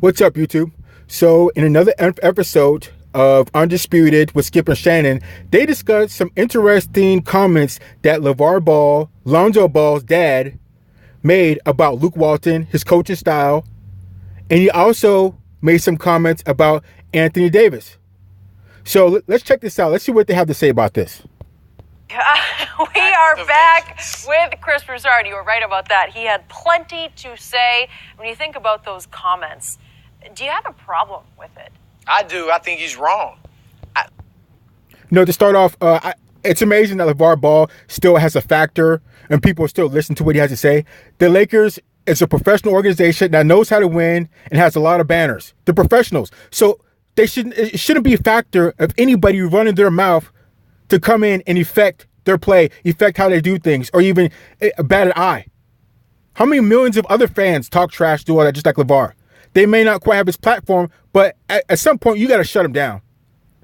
What's up, YouTube? So, in another episode of Undisputed with Skip and Shannon, they discussed some interesting comments that LaVar Ball, Lonzo Ball's dad, made about Luke Walton, his coaching style, and he also made some comments about Anthony Davis. So, let's check this out. Let's see what they have to say about this. We are back with Chris Broussard. You were right about that. He had plenty to say. When you think about those comments, do you have a problem with it? I do. I think he's wrong. To start off, it's amazing that LaVar Ball still has a factor and people still listen to what he has to say. The Lakers is a professional organization that knows how to win and has a lot of banners. They're professionals. So it shouldn't be a factor of anybody running their mouth to come in and affect their play, affect how they do things, or even bat an eye. How many millions of other fans talk trash, do all that, just like LaVar? They may not quite have his platform, but at some point, you got to shut him down.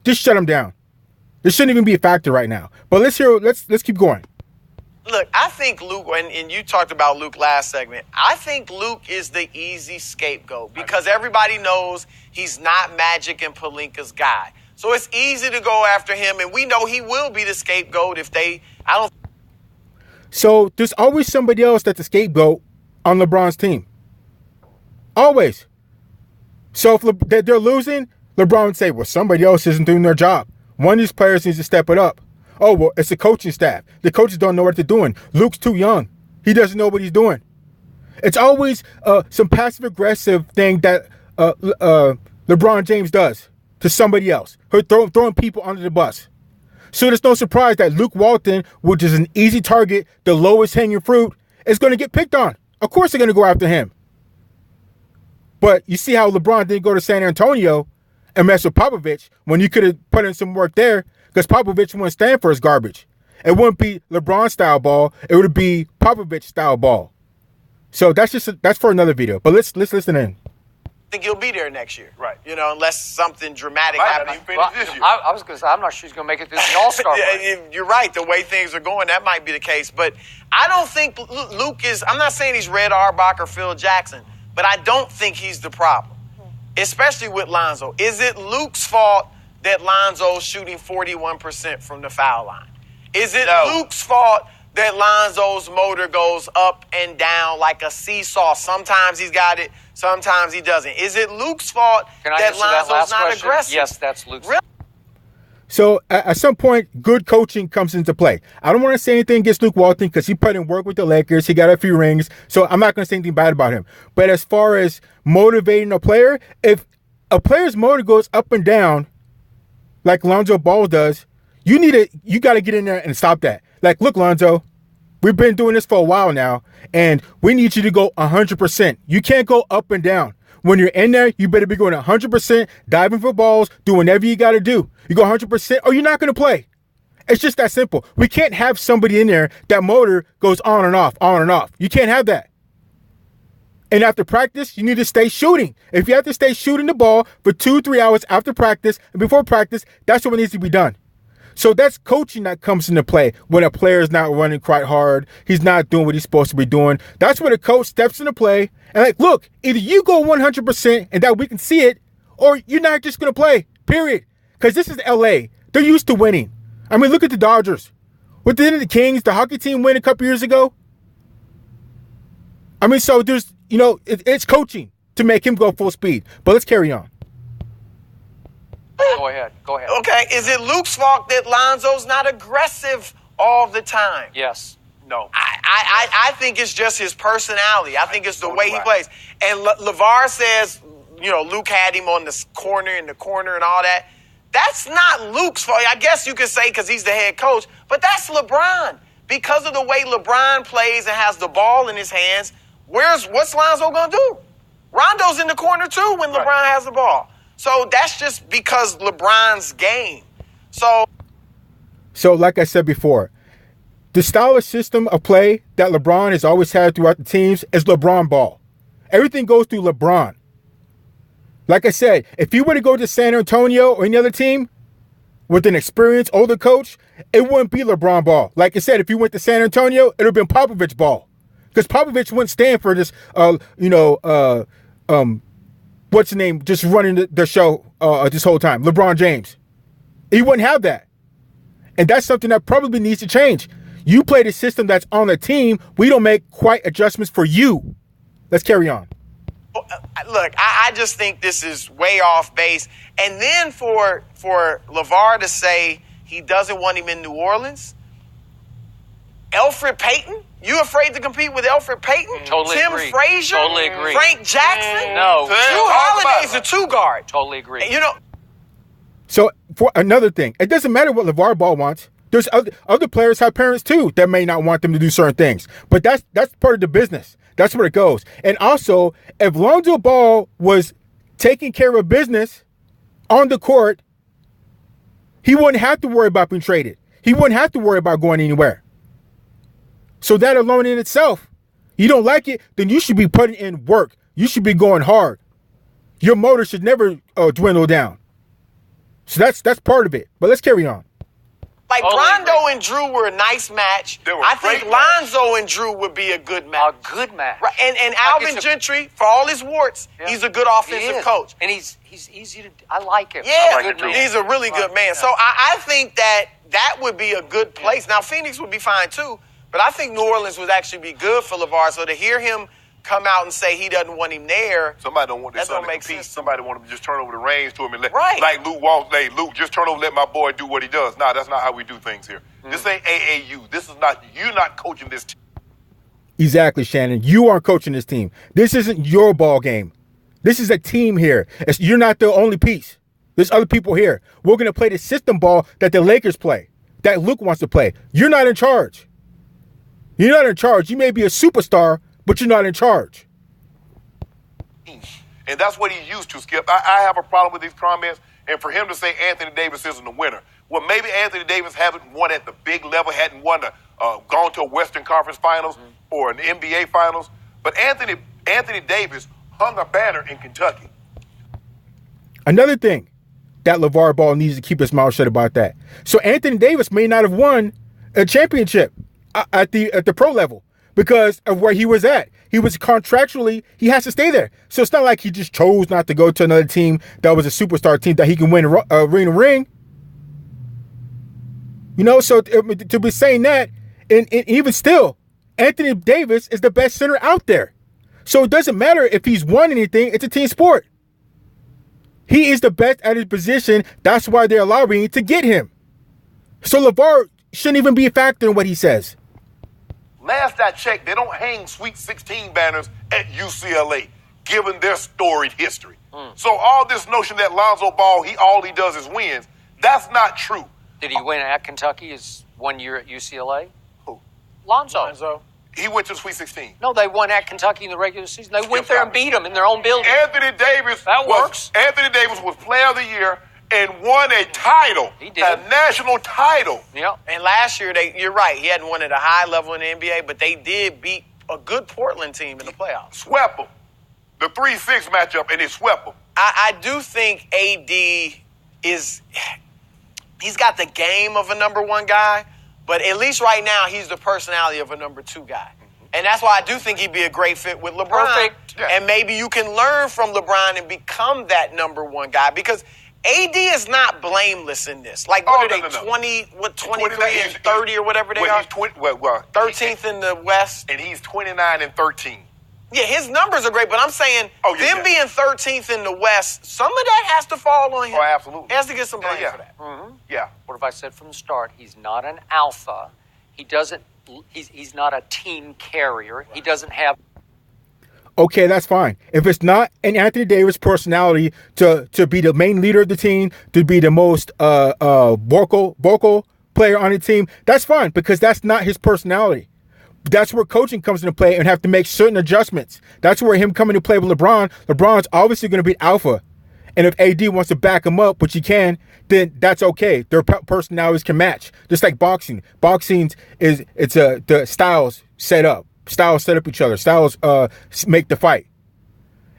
Just shut him down. This shouldn't even be a factor right now. But let's keep going. Look, I think Luke, and you talked about Luke last segment, I think Luke is the easy scapegoat because everybody knows he's not Magic and Pelinka's guy. So it's easy to go after him, and we know he will be the scapegoat if So there's always somebody else that's the scapegoat on LeBron's team. Always. So if they're losing, LeBron would say, well, somebody else isn't doing their job. One of these players needs to step it up. Oh, well, it's the coaching staff. The coaches don't know what they're doing. Luke's too young. He doesn't know what he's doing. It's always some passive-aggressive thing that LeBron James does to somebody else, throwing people under the bus. So there's no surprise that Luke Walton, which is an easy target, the lowest hanging fruit, is going to get picked on. Of course they're going to go after him. But you see how LeBron didn't go to San Antonio and mess with Popovich when you could have put in some work there because Popovich wouldn't stand for his garbage. It wouldn't be LeBron-style ball. It would be Popovich-style ball. So that's for another video. But let's listen in. think he'll be there next year. Right. Unless something dramatic happens. happens. I was going to say, I'm not sure he's going to make it to the All-Star break. You're right. The way things are going, that might be the case. But I don't think Luke is, I'm not saying he's Red Auerbach or Phil Jackson, but I don't think he's the problem, especially with Lonzo. Is it Luke's fault that Lonzo's shooting 41% from the foul line? Is it Luke's fault that Lonzo's motor goes up and down like a seesaw? Sometimes he's got it, sometimes he doesn't. Is it Luke's fault that Lonzo's not aggressive? Yes, that's Luke's fault. So at some point, good coaching comes into play. I don't want to say anything against Luke Walton because he put in work with the Lakers. He got a few rings. So I'm not going to say anything bad about him. But as far as motivating a player, if a player's motor goes up and down like Lonzo Ball does, you got to get in there and stop that. Like, look, Lonzo, we've been doing this for a while now, and we need you to go 100%. You can't go up and down. When you're in there, you better be going 100%, diving for balls, do whatever you got to do. You go 100% or you're not going to play. It's just that simple. We can't have somebody in there that motor goes on and off, on and off. You can't have that. And after practice, you need to stay shooting. If you have to stay shooting the ball for 2-3 hours after practice and before practice, that's what needs to be done. So that's coaching that comes into play when a player is not running quite hard. He's not doing what he's supposed to be doing. That's when a coach steps into play and like, look, either you go 100% and that we can see it, or you're not just going to play, period. Because this is LA. They're used to winning. I mean, look at the Dodgers. What did the Kings, the hockey team, win a couple years ago? I mean, so there's, it's coaching to make him go full speed. But let's carry on. Go ahead. Okay, is it Luke's fault that Lonzo's not aggressive all the time? Yes. No. I think it's just his personality. I think it's the way he plays. And LaVar says, Luke had him on the corner and all that. That's not Luke's fault. I guess you could say because he's the head coach, but that's LeBron. Because of the way LeBron plays and has the ball in his hands, what's Lonzo going to do? Rondo's in the corner too when LeBron has the ball. So that's just because LeBron's game. So like I said before, the style of system of play that LeBron has always had throughout the teams is LeBron ball. Everything goes through LeBron. Like I said, if you were to go to San Antonio or any other team with an experienced older coach, it wouldn't be LeBron ball. Like I said, if you went to San Antonio, it would have been Popovich ball. Because Popovich wouldn't stand for this, what's the name, just running the show this whole time, LeBron James. He wouldn't have that. And that's something that probably needs to change. You play the system that's on the team. We don't make quite adjustments for you. Let's carry on. Look, I just think this is way off base. And then for LaVar to say he doesn't want him in New Orleans, Elfrid Payton? You afraid to compete with Elfrid Payton? Totally Tim agree. Frazier? Totally agree. Frank Jackson? No. Drew Holiday's a two-guard. Totally agree. You know, So for another thing, it doesn't matter what LaVar Ball wants. There's other players have parents too that may not want them to do certain things. But that's part of the business. That's where it goes. And also, if Lonzo Ball was taking care of business on the court, he wouldn't have to worry about being traded. He wouldn't have to worry about going anywhere. So that alone in itself, you don't like it, then you should be putting in work. You should be going hard. Your motor should never dwindle down. So that's part of it. But let's carry on. like Rondo and Drew were a nice match. I think Lonzo and Drew would be a good match. A good match. Right. And Alvin Gentry, for all his warts, he's a good offensive coach. And he's easy to. I like him. Yeah, like he's a really good man. So I think that would be a good place. Now Phoenix would be fine too, but I think New Orleans would actually be good for LaVar. So to hear him come out and say he doesn't want him there, somebody don't want this son to compete. Sense. Somebody want him to just turn over the reins to him and let, right. like Luke Walton. Hey, Luke, just turn over, let my boy do what he does. Nah, that's not how we do things here. This ain't AAU. This is not, you're not coaching this team. Exactly, Shannon. You aren't coaching this team. This isn't your ball game. This is a team here. You're not the only piece. There's other people here. We're going to play the system ball that the Lakers play, that Luke wants to play. You're not in charge. You're not in charge. You may be a superstar, but you're not in charge. And that's what he's used to, Skip. I have a problem with these comments. And for him to say Anthony Davis isn't a winner, well, maybe Anthony Davis hasn't won at the big level, hadn't won gone to a Western Conference Finals or an NBA Finals. But Anthony Davis hung a banner in Kentucky. Another thing that LaVar Ball needs to keep his mouth shut about that. So Anthony Davis may not have won a championship at the pro level because of where he was at. He was contractually, he has to stay there. So it's not like he just chose not to go to another team that was a superstar team that he can win a ring. You know, so to be saying that, and even still, Anthony Davis is the best center out there. So it doesn't matter if he's won anything, it's a team sport. He is the best at his position. That's why they're allowing to get him. So LaVar shouldn't even be a factor in what he says. Last I checked, they don't hang Sweet 16 banners at UCLA, given their storied history. So all this notion that Lonzo Ball, all he does is wins, that's not true. Did he win at Kentucky his 1 year at UCLA? Who? Lonzo. He went to the Sweet 16. No, they won at Kentucky in the regular season. They went there and beat them in their own building. Anthony Davis was Player of the Year and won a title. He did. A national title. Yep. And last year, you're right, he hadn't won at a high level in the NBA, but they did beat a good Portland team in the playoffs. Swept them. The 3-6 matchup, and they swept them. I do think AD he's got the game of a number one guy, but at least right now, he's the personality of a number two guy. And that's why I do think he'd be a great fit with LeBron. Perfect. Yeah. And maybe you can learn from LeBron and become that number one guy, because AD is not blameless in this. Like, what are they, 23 and 30 or whatever they are? He's 13th in the West. And he's 29 and 13. Yeah, his numbers are great, but I'm saying being 13th in the West, some of that has to fall on him. Oh, absolutely. He has to get some blame for that. Mm-hmm. Yeah. What if I said from the start, he's not an alpha. He's not a team carrier. Right. He doesn't have... Okay, that's fine. If it's not an Anthony Davis personality to be the main leader of the team, to be the most vocal player on the team, that's fine, because that's not his personality. That's where coaching comes into play and have to make certain adjustments. That's where him coming to play with LeBron's obviously going to be alpha. And if AD wants to back him up, which he can, then that's okay. Their personalities can match. Just like boxing. Boxing the styles set up. Styles set up each other. Styles make the fight.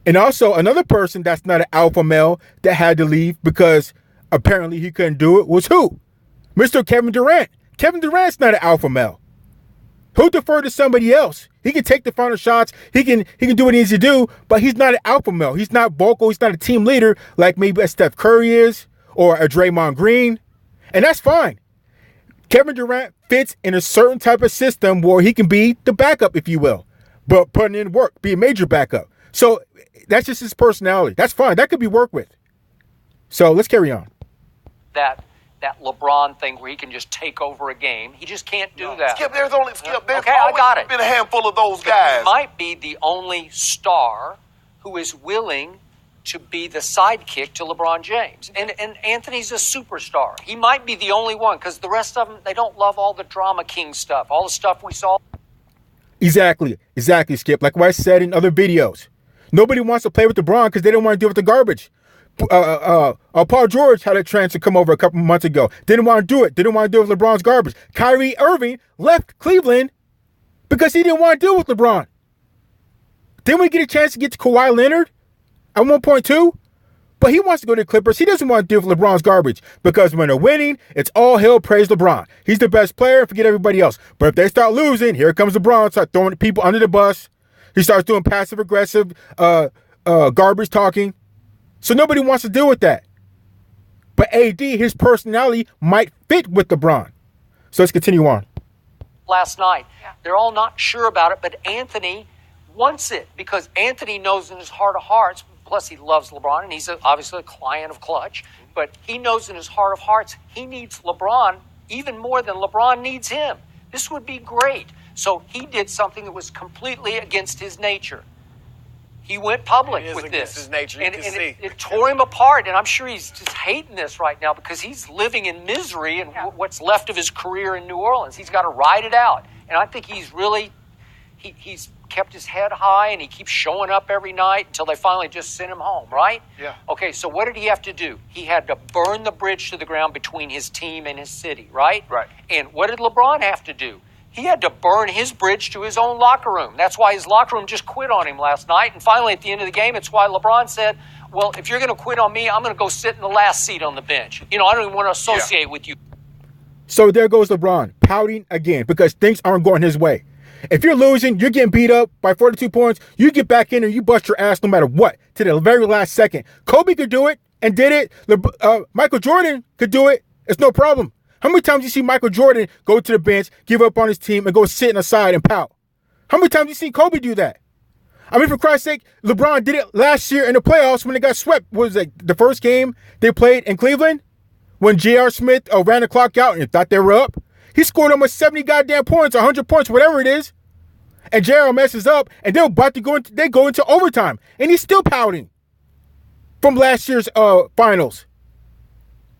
And also another person that's not an alpha male that had to leave because apparently he couldn't do it was who? Mr. Kevin Durant. Kevin Durant's not an alpha male. He'll defer to somebody else. He can take the final shots. He can do what he needs to do, but he's not an alpha male. He's not vocal. He's not a team leader like maybe a Steph Curry is or a Draymond Green. And that's fine. Kevin Durant fits in a certain type of system where he can be the backup, if you will, but putting in work, be a major backup. So that's just his personality. That's fine. That could be worked with. So let's carry on. That LeBron thing where he can just take over a game. He just can't do that. Skip, there's always I got it. been a handful of those guys. He might be the only star who is willing to be the sidekick to LeBron James. And Anthony's a superstar. He might be the only one because the rest of them, they don't love all the drama king stuff, all the stuff we saw. Exactly, Skip. Like what I said in other videos. Nobody wants to play with LeBron because they don't want to deal with the garbage. Paul George had a chance to come over a couple months ago. Didn't want to do it. Didn't want to deal with LeBron's garbage. Kyrie Irving left Cleveland because he didn't want to deal with LeBron. Didn't we get a chance to get to Kawhi Leonard at 1.2? But he wants to go to the Clippers. He doesn't want to deal with LeBron's garbage because when they're winning, it's all hail praise LeBron. He's the best player. Forget everybody else. But if they start losing, here comes LeBron. Start throwing people under the bus. He starts doing passive aggressive garbage talking. So nobody wants to deal with that. But AD, his personality might fit with LeBron. So let's continue on. Last night, they're all not sure about it, but Anthony wants it because Anthony knows in his heart of hearts, plus he loves LeBron, and he's obviously a client of Clutch, but he knows in his heart of hearts he needs LeBron even more than LeBron needs him. This would be great. So he did something that was completely against his nature. He went public with this. His nature. And it tore him apart. And I'm sure he's just hating this right now because he's living in misery and what's left of his career in New Orleans. He's got to ride it out. And I think he's really, he's kept his head high and he keeps showing up every night until they finally just send him home, right? Yeah. Okay, so what did he have to do? He had to burn the bridge to the ground between his team and his city, right? Right. And what did LeBron have to do? He had to burn his bridge to his own locker room. That's why his locker room just quit on him last night. And finally, at the end of the game, it's why LeBron said, well, if you're going to quit on me, I'm going to go sit in the last seat on the bench. I don't even want to associate with you. So there goes LeBron, pouting again because things aren't going his way. If you're losing, you're getting beat up by 42 points, you get back in and you bust your ass no matter what to the very last second. Kobe could do it and did it. Michael Jordan could do it. It's no problem. How many times you see Michael Jordan go to the bench, give up on his team, and go sit in the side and pout? How many times you seen Kobe do that? I mean, for Christ's sake, LeBron did it last year in the playoffs when they got swept. What was it, the first game they played in Cleveland? When J.R. Smith ran the clock out and thought they were up? He scored almost 70 goddamn points, 100 points, whatever it is. And J.R. messes up, and they're about to go into overtime. And he's still pouting from last year's finals.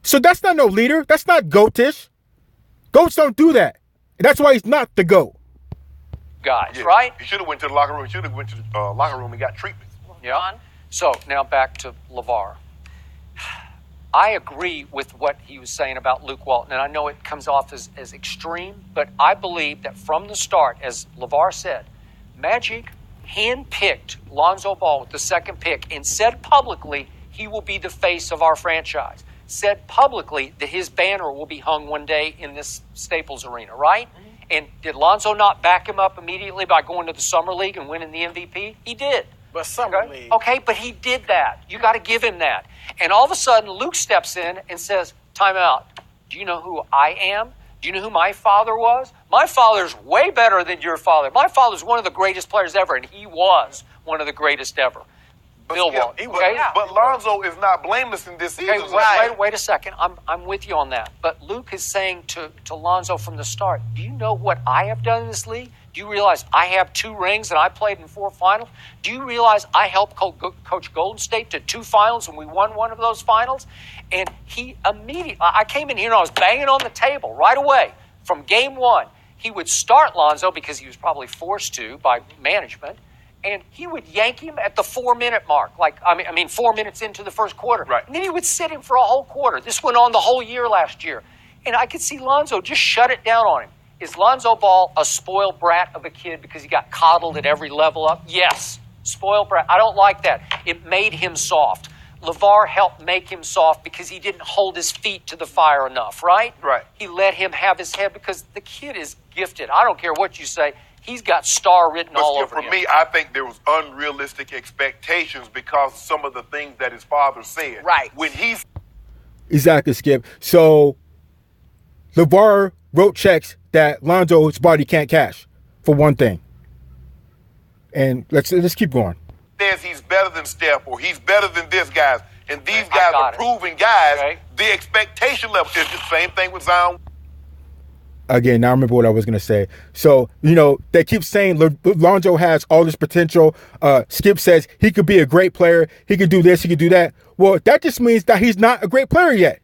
So that's not no leader. That's not goatish. Goats don't do that. And that's why he's not the GOAT. Guys, right? He should have went to the locker room. He should have went to the locker room and got treatment. Yeah. So now back to LaVar. I agree with what he was saying about Luke Walton, and I know it comes off as extreme, but I believe that from the start, as LaVar said, Magic handpicked Lonzo Ball with the second pick and said publicly he will be the face of our franchise. Said publicly that his banner will be hung one day in this Staples Arena, right? Mm-hmm. And did Lonzo not back him up immediately by going to the Summer League and winning the MVP? He did. But Summer League. Okay, but he did that. You got to give him that. And all of a sudden, Luke steps in and says, time out. Do you know who I am? Do you know who my father was? My father's way better than your father. My father's one of the greatest players ever, and he was one of the greatest ever. Bill Walton. But Lonzo is not blameless in this season. Wait a second. I'm with you on that. But Luke is saying to Lonzo from the start, do you know what I have done in this league? Do you realize I have 2 rings and I played in 4 finals? Do you realize I helped coach Golden State to 2 finals and we won one of those finals? And he immediately, I came in here and I was banging on the table right away from game 1. He would start Lonzo because he was probably forced to by management. And he would yank him at the 4-minute mark, 4 minutes into the first quarter. Right. And then he would sit him for a whole quarter. This went on the whole year last year. And I could see Lonzo just shut it down on him. Is Lonzo Ball a spoiled brat of a kid because he got coddled at every level up? Yes. Spoiled brat. I don't like that. It made him soft. LaVar helped make him soft because he didn't hold his feet to the fire enough, right? Right. He let him have his head because the kid is gifted. I don't care what you say. He's got star written all over for him. me, I think there was unrealistic expectations because of some of the things that his father said. Right. When he's Exactly, Skip. So LaVar wrote checks that Lonzo's body can't cash, for one thing. And let's keep going. says he's better than Steph or he's better than this guys, and these guys are proven guys, okay. The expectation level is the same thing with Zion. Again, now I remember what I was going to say. So, they keep saying Lonzo has all this potential. Skip says he could be a great player. He could do this. He could do that. Well, that just means that he's not a great player yet.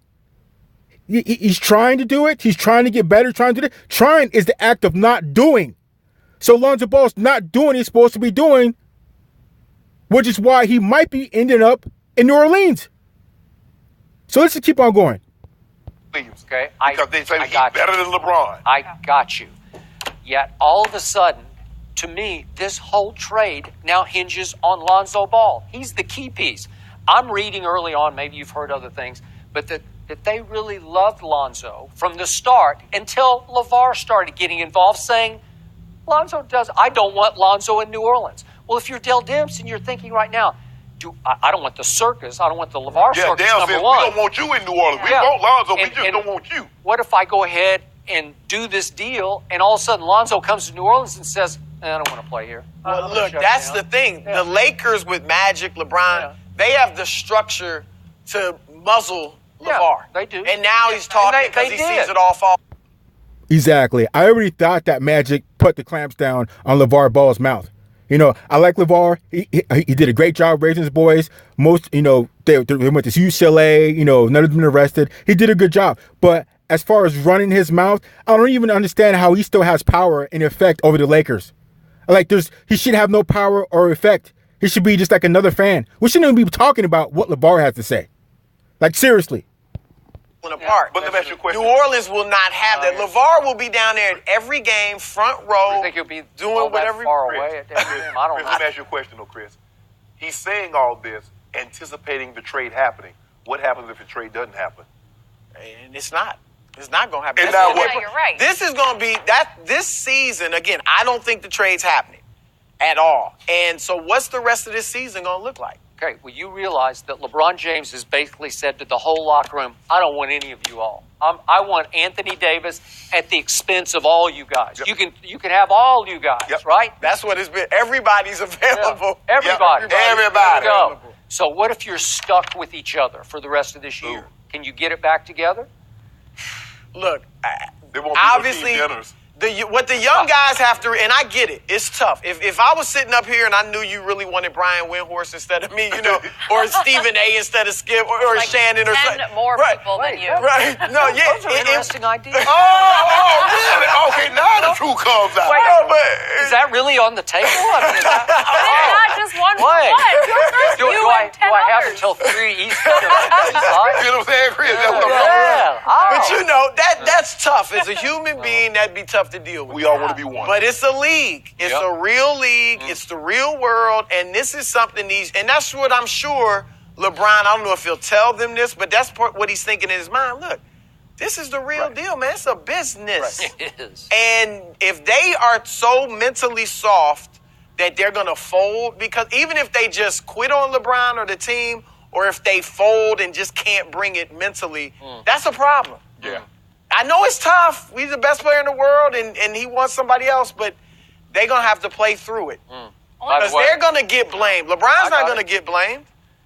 He's trying to do it. He's trying to get better, trying to do it. Trying is the act of not doing. So Lonzo Ball's not doing what he's supposed to be doing, which is why he might be ending up in New Orleans. So let's just keep on going. Okay, Because they say he's better than LeBron. I got you. Yet all of a sudden, to me, this whole trade now hinges on Lonzo Ball. He's the key piece. I'm reading early on, maybe you've heard other things, but that they really loved Lonzo from the start until LaVar started getting involved, saying, I don't want Lonzo in New Orleans. Well, if you're Dell Demps and you're thinking right now, I don't want the circus. I don't want the LaVar circus, Dale number says, one. We don't want you in New Orleans. We want Lonzo. We just don't want you. What if I go ahead and do this deal, and all of a sudden Lonzo comes to New Orleans and says, I don't want to play here. Well, look, that's the thing. Yeah. The Lakers with Magic, LeBron, they have the structure to muzzle LaVar. Yeah, they do. And now he's talking because he sees it all fall. Exactly. I already thought that Magic put the clamps down on LaVar Ball's mouth. I like LaVar. He did a great job raising his boys. Most, they went to UCLA. None of them been arrested. He did a good job. But as far as running his mouth, I don't even understand how he still has power and effect over the Lakers. He should have no power or effect. He should be just like another fan. We shouldn't even be talking about what LaVar has to say. Seriously. Apart. But let me ask you a question. New Orleans will not have that. LaVar will be down there at every game, front row. You think he'll be doing whatever far away at that game? I don't know. Let me ask you a question, though, Chris. He's saying all this, anticipating the trade happening. What happens if the trade doesn't happen? And it's not. It's not going to happen. And now you're right. This is going to be this season. Again, I don't think the trade's happening at all. And so, what's the rest of this season going to look like? Okay, well, you realize that LeBron James has basically said to the whole locker room, I don't want any of you all. I want Anthony Davis at the expense of all you guys. Yep. You can have all you guys, right? That's what it's been. Everybody's available. Yeah. Everybody. Yep. Everybody. Go. So what if you're stuck with each other for the rest of this year? Can you get it back together? Look, there won't be obviously, no team dinners. What the young guys have to, and I get it, it's tough. If I was sitting up here and I knew you really wanted Brian Windhorst instead of me, or Stephen A. instead of Skip, or Shannon, or 10 more people than you. Right? No, yeah, those are interesting ideas. Really? Okay, now the truth comes out. Wait, is that really on the table? It's not just one for one. Do I have until 3 Eastern? You know what I'm saying, Chris? That's what I'm talking about. But that's tough. As a human being, that'd be tough to deal with. We all want to be one. But it's a league. It's a real league. It's the real world. And this is something and that's what I'm sure LeBron, I don't know if he'll tell them this, but that's what he's thinking in his mind. Look, this is the real deal, man. It's a business. It is. And if they are so mentally soft that they're going to fold, because even if they just quit on LeBron or the team, or if they fold and just can't bring it mentally, that's a problem. Yeah. I know it's tough. He's the best player in the world, and he wants somebody else, but they're going to have to play through it. Because they're going to get blamed. LeBron's not going to get blamed.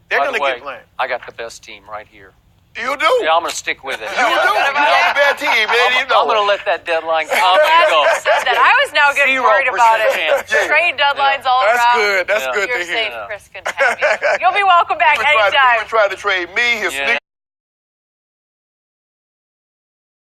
They're going to get blamed. I got the best team right here. You do? Yeah, I'm going to stick with it. You do? You got a bad team, man. I'm going to let that deadline come and go. I was now getting worried about it. Trade deadlines all That's around. good. That's good You're to hear. safe, Chris. Good to have you. You'll be welcome back anytime. He was trying to trade me, his sneakers.